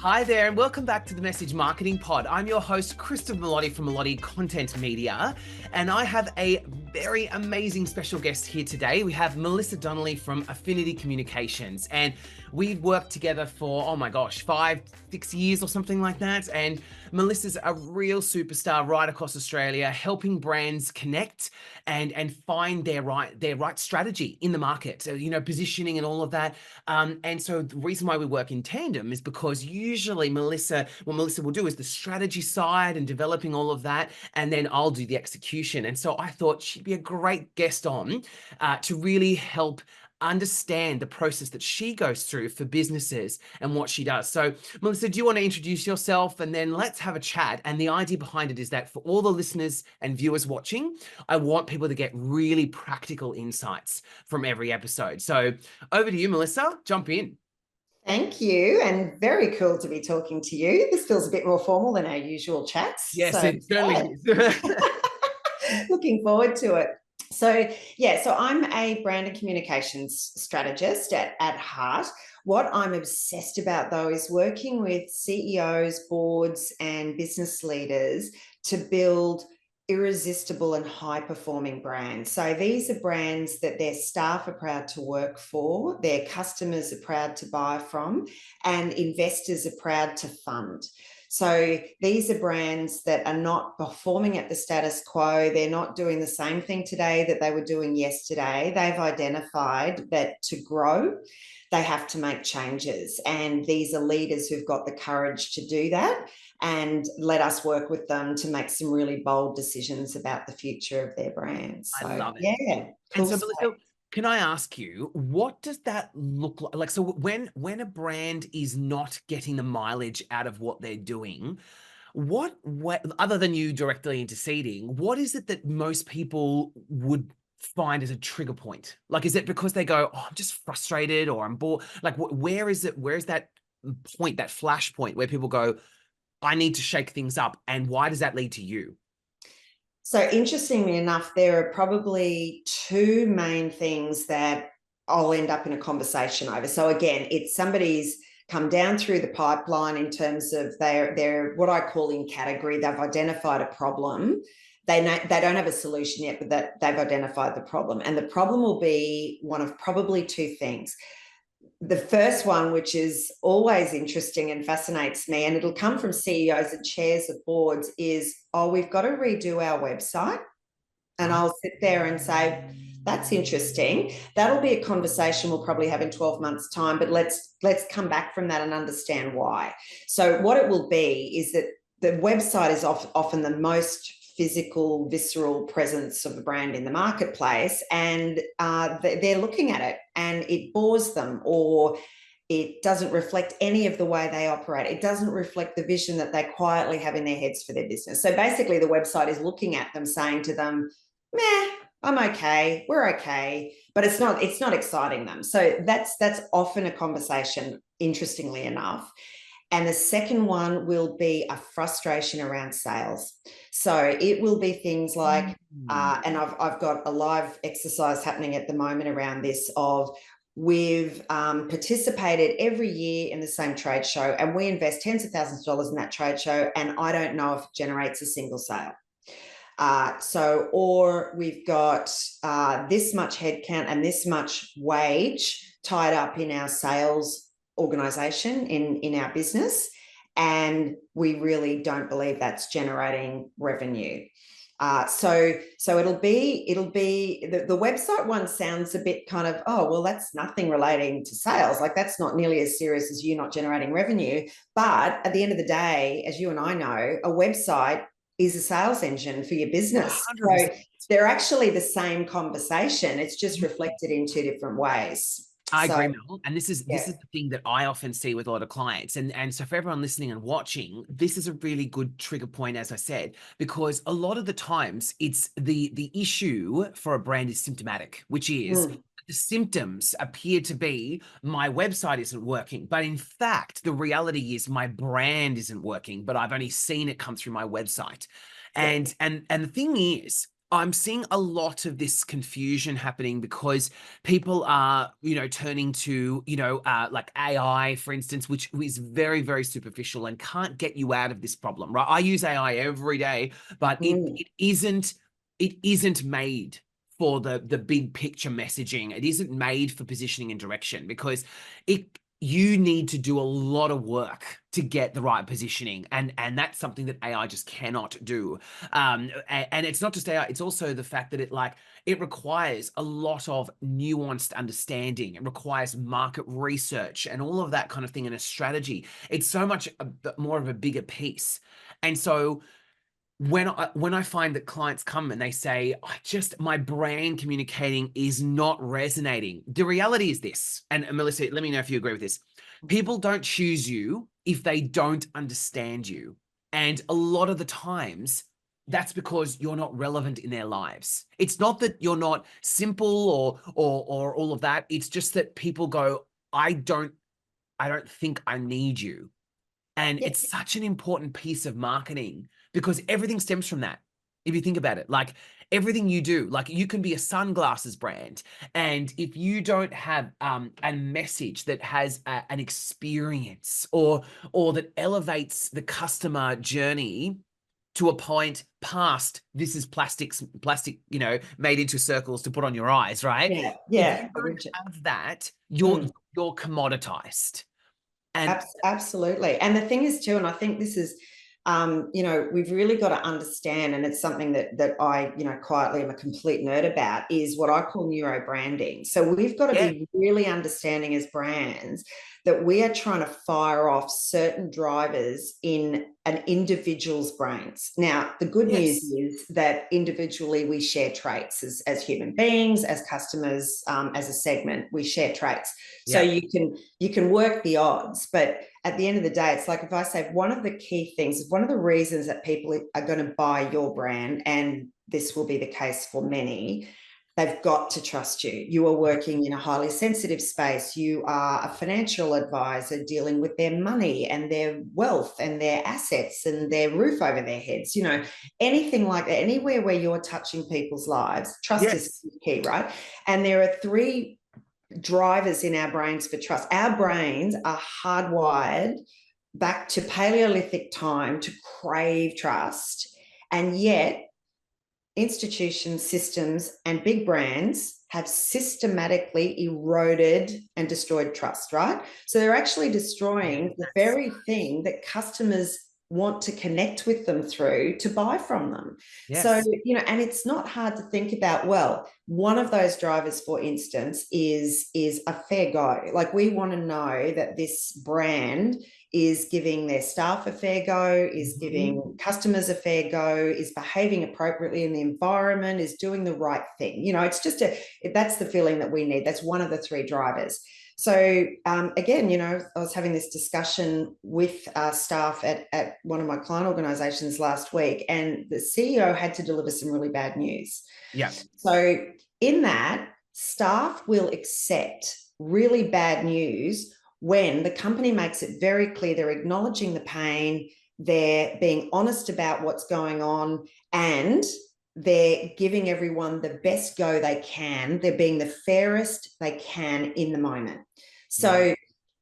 Hi there, and welcome back to the Message Marketing Pod. I'm your host, Christopher Melotti from Melotti Content Media, and I have a very amazing special guest here today. We have Melissa Donnelly from Affinity Communications, and we've worked together for, 5-6 years or something like that. And Melissa's a real superstar right across Australia, helping brands connect and find their right strategy in the market. So, positioning and all of that. And so the reason why we work in tandem is because usually what Melissa will do is the strategy side and developing all of that, and then I'll do the execution. And so I thought she'd be a great guest on to really help understand the process that she goes through for businesses and what she does. So Melissa, do you want to introduce yourself and then let's have a chat? And the idea behind it is that for all the listeners and viewers watching, I want people to get really practical insights from every episode. So over to you, Melissa, jump in. Thank you, and very cool to be talking to you. This feels a bit more formal than our usual chats. Yes, it certainly is. Looking forward to it. So I'm a brand and communications strategist at heart. What I'm obsessed about, though, is working with CEOs, boards, and business leaders to build irresistible and high-performing brands. So these are brands that their staff are proud to work for, their customers are proud to buy from, and investors are proud to fund. So these are brands that are not performing at the status quo. They're not doing the same thing today that they were doing yesterday. They've identified that to grow, they have to make changes. And these are leaders who've got the courage to do that, and let us work with them to make some really bold decisions about the future of their brands. I So love it. yeah, And cool so, stuff. Melissa, can I ask you, what does that look like? So when a brand is not getting the mileage out of what they're doing, what other than you directly interceding, what is it that most people would find as a trigger point? Like, is it because they go, oh, I'm just frustrated or I'm bored? Like, where is it? Where is that point, that flash point where people go, I need to shake things up? And why does that lead to you? So interestingly enough, there are probably two main things that I'll end up in a conversation over. So again, it's somebody's come down through the pipeline in terms of they're what I call in category. They've identified a problem. They don't have a solution yet, but that they've identified the problem. And the problem will be one of probably two things. The first one, which is always interesting and fascinates me, and it'll come from CEOs and chairs of boards, is, oh, we've got to redo our website. And I'll sit there and say, that's interesting. That'll be a conversation we'll probably have in 12 months' time, but let's come back from that and understand why. So what it will be is that the website is often the most physical, visceral presence of a brand in the marketplace, and they're looking at it and it bores them, or it doesn't reflect any of the way they operate. It doesn't reflect the vision that they quietly have in their heads for their business. So basically the website is looking at them, saying to them, meh, I'm okay, we're okay, but it's not exciting them. So that's often a conversation, interestingly enough. And the second one will be a frustration around sales. So it will be things like, and I've got a live exercise happening at the moment around this, of we've participated every year in the same trade show, and we invest tens of thousands of dollars in that trade show, and I don't know if it generates a single sale. Or we've got this much headcount and this much wage tied up in our sales organization in our business, and we really don't believe that's generating revenue. So it'll be the website one sounds a bit kind of, oh, well, that's nothing relating to sales. Like, that's not nearly as serious as you not generating revenue. But at the end of the day, as you and I know, a website is a sales engine for your business. 100%. So they're actually the same conversation. It's just reflected in two different ways. I So, agree, Mel. And this is the thing that I often see with a lot of clients. And so for everyone listening and watching, this is a really good trigger point, as I said, because a lot of the times it's the issue for a brand is symptomatic, which is the symptoms appear to be my website isn't working. But in fact, the reality is my brand isn't working, but I've only seen it come through my website. And the thing is, I'm seeing a lot of this confusion happening because people are, turning to, like AI, for instance, which is very, very superficial and can't get you out of this problem, right? I use AI every day, but it isn't made for the big picture messaging. It isn't made for positioning and direction because you need to do a lot of work to get the right positioning, and that's something that AI just cannot do. And it's not just AI, it's also the fact that it requires a lot of nuanced understanding. It requires market research and all of that kind of thing, and a strategy. It's so much more of a bigger piece. And so when I find that clients come and they say, my brand communicating is not resonating, the reality is this, and Melissa, let me know if you agree with this. People don't choose you if they don't understand you. And a lot of the times, that's because you're not relevant in their lives. It's not that you're not simple or all of that. It's just that people go, I don't think I need you. And Yeah, it's such an important piece of marketing because everything stems from that. If you think about it, like everything you do, like you can be a sunglasses brand. And if you don't have a message that has an experience or that elevates the customer journey to a point past this is plastic, made into circles to put on your eyes, right? yeah, If yeah. you don't have that, you're Mm. you're commoditized. And Absolutely. And the thing is too, and I think this is, we've really got to understand, and it's something that I, quietly am a complete nerd about, is what I call neuro branding. So we've got to yeah, be really understanding as brands that we are trying to fire off certain drivers in an individual's brains. Now, the good news yes. is that individually we share traits as human beings, as customers, as a segment, we share traits. So Yeah. you can work the odds, but at the end of the day, it's like if I say one of the key things, one of the reasons that people are going to buy your brand, and this will be the case for many, they've got to trust you. You are working in a highly sensitive space. You are a financial advisor dealing with their money and their wealth and their assets and their roof over their heads. Anything like that, anywhere where you're touching people's lives, trust is Yes. key, right? And there are three drivers in our brains for trust. Our brains are hardwired back to Paleolithic time to crave trust. And yet institutions, systems, and big brands have systematically eroded and destroyed trust, right? So they're actually Yeah. destroying the very thing that customers want to connect with them through to buy from them. So, Yes. and it's not hard to think about, well, one of those drivers, for instance, is a fair go. Like we want to know that this brand is giving their staff a fair go, is giving customers a fair go, is behaving appropriately in the environment, is doing the right thing. It's just that's the feeling that we need. That's one of the three drivers. So again, I was having this discussion with staff at one of my client organizations last week, and the CEO had to deliver some really bad news. Yeah. So in that, staff will accept really bad news when the company makes it very clear they're acknowledging the pain, they're being honest about what's going on, and they're giving everyone the best go they can. They're being the fairest they can in the moment. Yeah. So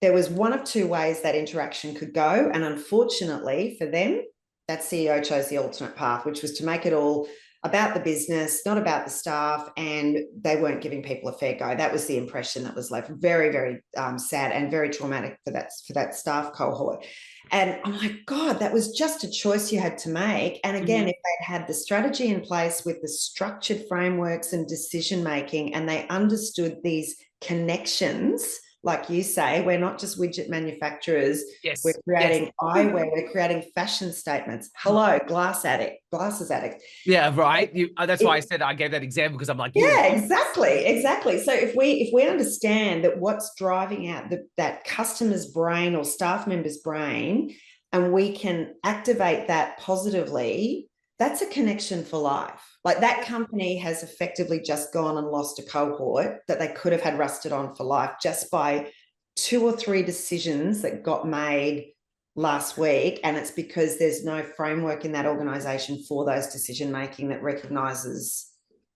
there was one of two ways that interaction could go. And unfortunately for them, that CEO chose the alternate path, which was to make it all about the business, not about the staff, and they weren't giving people a fair go. That was the impression that was left. Very, very sad and very traumatic for that staff cohort. And I'm like, God, that was just a choice you had to make. And again, if they'd had the strategy in place with the structured frameworks and decision making, and they understood these connections, like you say, we're not just widget manufacturers. We're Yes. Yes. creating eyewear. We're creating fashion statements. Hello, glasses addict. Yeah. Right. That's why I It, said I gave that example because I'm like, you're yeah, exactly. So if we understand that what's driving out that customer's brain or staff member's brain, and we can activate that positively, that's a connection for life. Like that company has effectively just gone and lost a cohort that they could have had rusted on for life just by two or three decisions that got made last week, and it's because there's no framework in that organization for those decision making that recognizes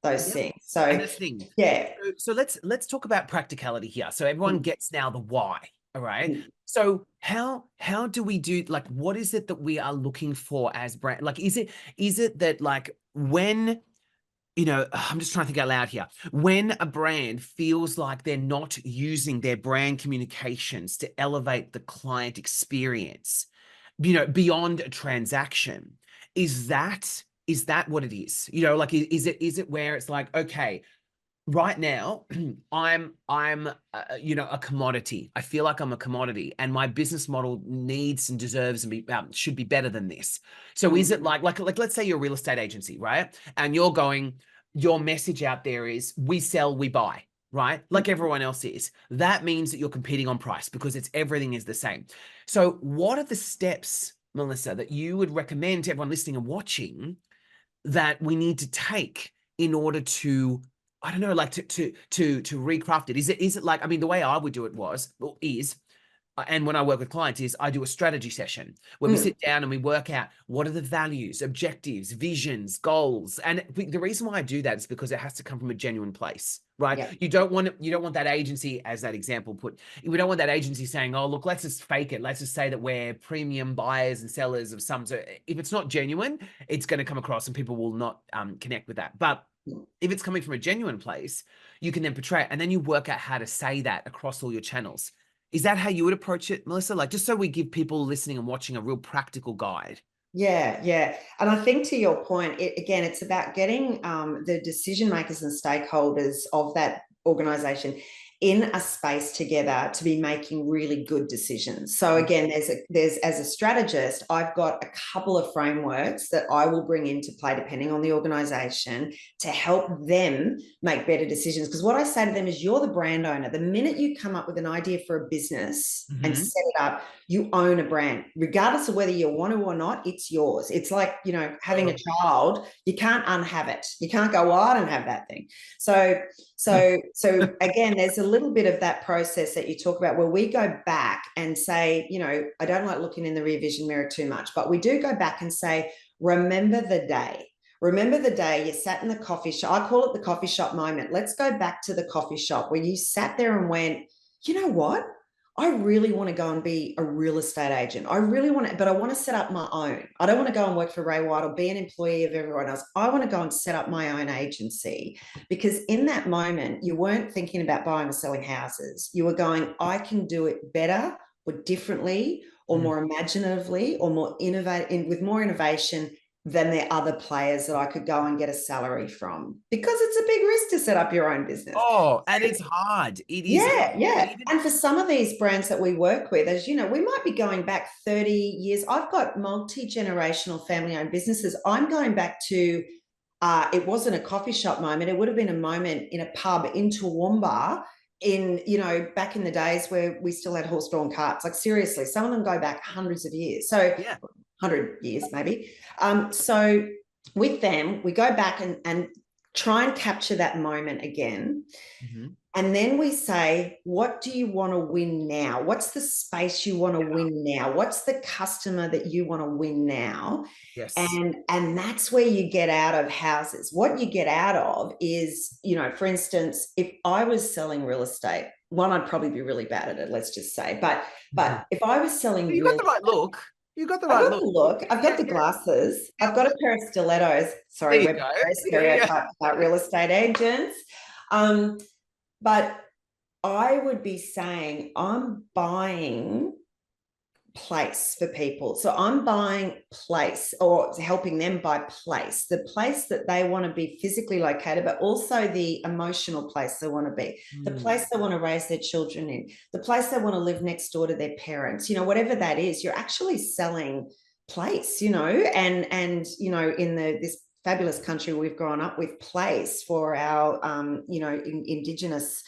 those Yep. things. And So that's the thing. yeah. So let's talk about practicality here. So everyone gets now the why. All right. Mm. So how do we do, like, what is it that we are looking for as brand? Like, is it that, like, when, I'm just trying to think out loud here. When a brand feels like they're not using their brand communications to elevate the client experience, beyond a transaction, is that what it is? Like, is it where it's like, okay, right now I'm a commodity. I feel like I'm a commodity, and my business model needs and deserves and should be better than this. So is it like let's say you're a real estate agency, right? And your message out there is, we sell, we buy, right? Like everyone else is. That means that you're competing on price because everything is the same. So what are the steps, Melissa, that you would recommend to everyone listening and watching that we need to take in order to, I don't know, like to recraft it? Is it like, I mean, the way I would do it is, and when I work with clients, is I do a strategy session where we sit down and we work out what are the values, objectives, visions, goals. And the reason why I do that is because it has to come from a genuine place, right? Yeah. You don't want that agency, as that example put, we don't want that agency saying, oh, look, let's just fake it. Let's just say that we're premium buyers and sellers of some. So if it's not genuine, it's going to come across and people will not connect with that. But if it's coming from a genuine place, you can then portray it, and then you work out how to say that across all your channels. Is that how you would approach it, Melissa? Like, just so we give people listening and watching a real practical guide. Yeah, yeah. And I think, to your point, again, it's about getting the decision makers and stakeholders of that organization in a space together to be making really good decisions. So again, there's as a strategist, I've got a couple of frameworks that I will bring into play depending on the organization to help them make better decisions. Because what I say to them is, you're the brand owner. The minute you come up with an idea for a business and set it up, you own a brand, regardless of whether you want to or not. It's yours. It's like, having a child. You can't unhave it. You can't go, well, I don't have that thing. So again, there's a little bit of that process that you talk about where we go back and say, I don't like looking in the rear vision mirror too much, but we do go back and say, remember the day. Remember the day you sat in the coffee shop. I call it the coffee shop moment. Let's go back to the coffee shop where you sat there and went, you know what? I really want to go and be a real estate agent. I really want to, but I want to set up my own. I don't want to go and work for Ray White or be an employee of everyone else. I want to go and set up my own agency, because in that moment, you weren't thinking about buying or selling houses. You were going, I can do it better or differently or more imaginatively or more innovative, with more innovation than the other players that I could go and get a salary from, because it's a big risk to set up your own business. Oh, and it's hard. It is. Yeah, yeah. And for some of these brands that we work with, as you know, we might be going back 30 years. I've got multi-generational family-owned businesses. I'm going back to, it wasn't a coffee shop moment. It would have been a moment in a pub in Toowoomba back in the days where we still had horse-drawn carts. Like, seriously, some of them go back hundreds of years. So Yeah. 100 years maybe. So with them, we go back and try and capture that moment again. And then we say, what do you want to win now? What's the space you want to win now? What's the customer that you want to win now? Yes. And that's where you get out of houses. What you get out of is, for instance, if I was selling real estate, one, I'd probably be really bad at it, let's just say. But if I was selling You got the right look. You got the I've right got look. the look. I've got the glasses. I've got a pair of stilettos. Sorry, There you we're go. very stereotyped about real estate agents. But I would be saying, I'm buying place for people. So I'm buying place, or helping them buy place, the place that they want to be physically located, but also the emotional place they want to be, the place they want to raise their children in, the place they want to live next door to their parents, whatever that is. You're actually selling place, and in this fabulous country we've grown up with, place for our Indigenous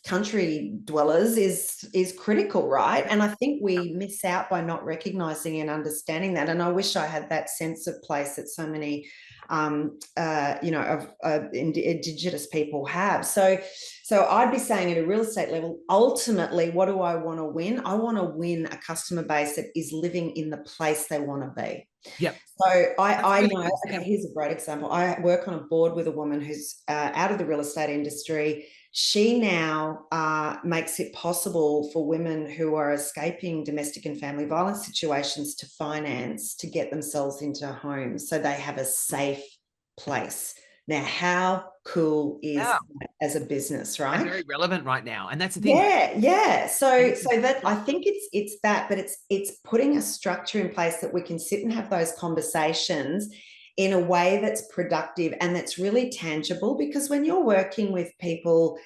country dwellers is critical, right? And I think we miss out by not recognizing and understanding that. And I wish I had that sense of place that so many Indigenous people have. So I'd be saying at a real estate level, ultimately, what do I want to win? I want to win a customer base that is living in the place they want to be. Yep. So I really know, cool. okay, here's a great example. I work on a board with a woman who's out of the real estate industry. She now makes it possible for women who are escaping domestic and family violence situations to finance to get themselves into homes so they have a safe place. Now, how cool is that as a business, right? And very relevant right now. And that's the thing. Yeah. So that, I think it's that, but it's putting a structure in place that we can sit and have those conversations in a way that's productive and that's really tangible. Because when you're working with people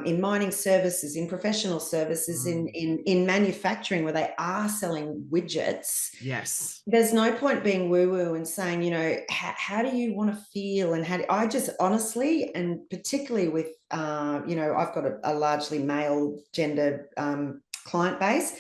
in mining services, in professional services, in manufacturing, where they are selling widgets, yes, there's no point being woo-woo and saying, how do you want to feel? And I just honestly, and particularly with, I've got a largely male gender client base.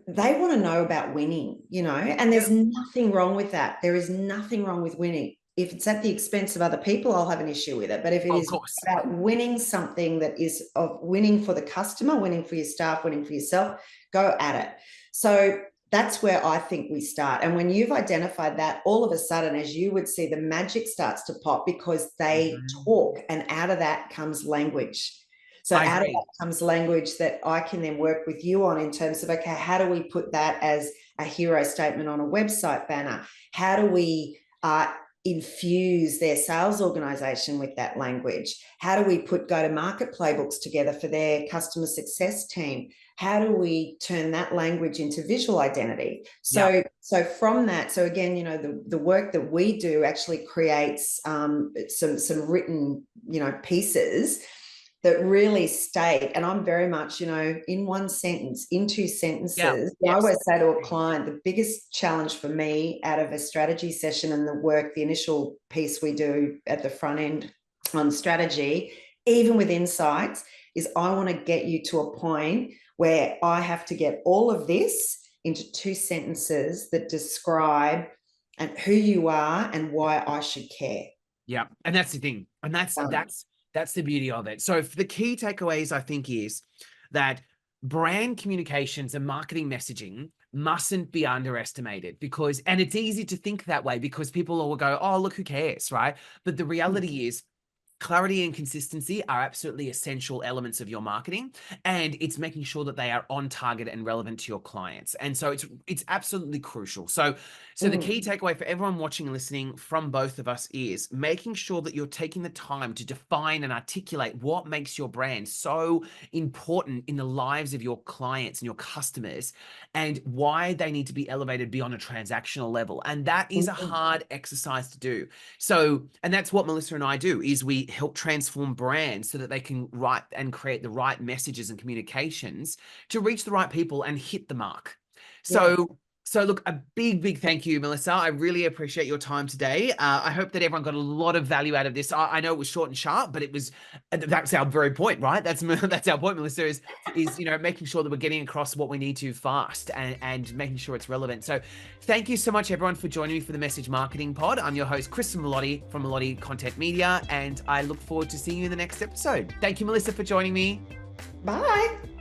They want to know about winning, and there's nothing wrong with that. There is nothing wrong with winning. If it's at the expense of other people, I'll have an issue with it. But if it is about winning something that is of winning for the customer, winning for your staff, winning for yourself, go at it. So that's where I think we start. And when you've identified that, all of a sudden, as you would see, the magic starts to pop because they talk, and out of that comes language. So out of that comes language that I can then work with you on in terms of, okay, how do we put that as a hero statement on a website banner? How do we infuse their sales organization with that language? How do we put go-to-market playbooks together for their customer success team? How do we turn that language into visual identity? So from that, so again, the work that we do actually creates some written, pieces that really state, and I'm very much, in one sentence, in two sentences. I always say to a client, the biggest challenge for me out of a strategy session and the initial piece we do at the front end on strategy, even with insights, is I want to get you to a point where I have to get all of this into two sentences that describe and who you are and why I should care. Yeah. And that's the thing. And that's the beauty of it. So the key takeaways, I think, is that brand communications and marketing messaging mustn't be underestimated, and it's easy to think that way because people will go, oh, look, who cares, right? But the reality is, clarity and consistency are absolutely essential elements of your marketing, and it's making sure that they are on target and relevant to your clients. And so it's absolutely crucial. So the key takeaway for everyone watching and listening from both of us is making sure that you're taking the time to define and articulate what makes your brand so important in the lives of your clients and your customers, and why they need to be elevated beyond a transactional level. And that is a hard exercise to do. So, and that's what Melissa and I do, is we help transform brands so that they can write and create the right messages and communications to reach the right people and hit the mark. So look, a big thank you, Melissa. I really appreciate your time today. I hope that everyone got a lot of value out of this. I know it was short and sharp, but that's our very point, right? That's our point, Melissa, is making sure that we're getting across what we need to fast and making sure it's relevant. So thank you so much, everyone, for joining me for the Message Marketing Pod. I'm your host, Kristen Melotti from Melotti Content Media, and I look forward to seeing you in the next episode. Thank you, Melissa, for joining me. Bye.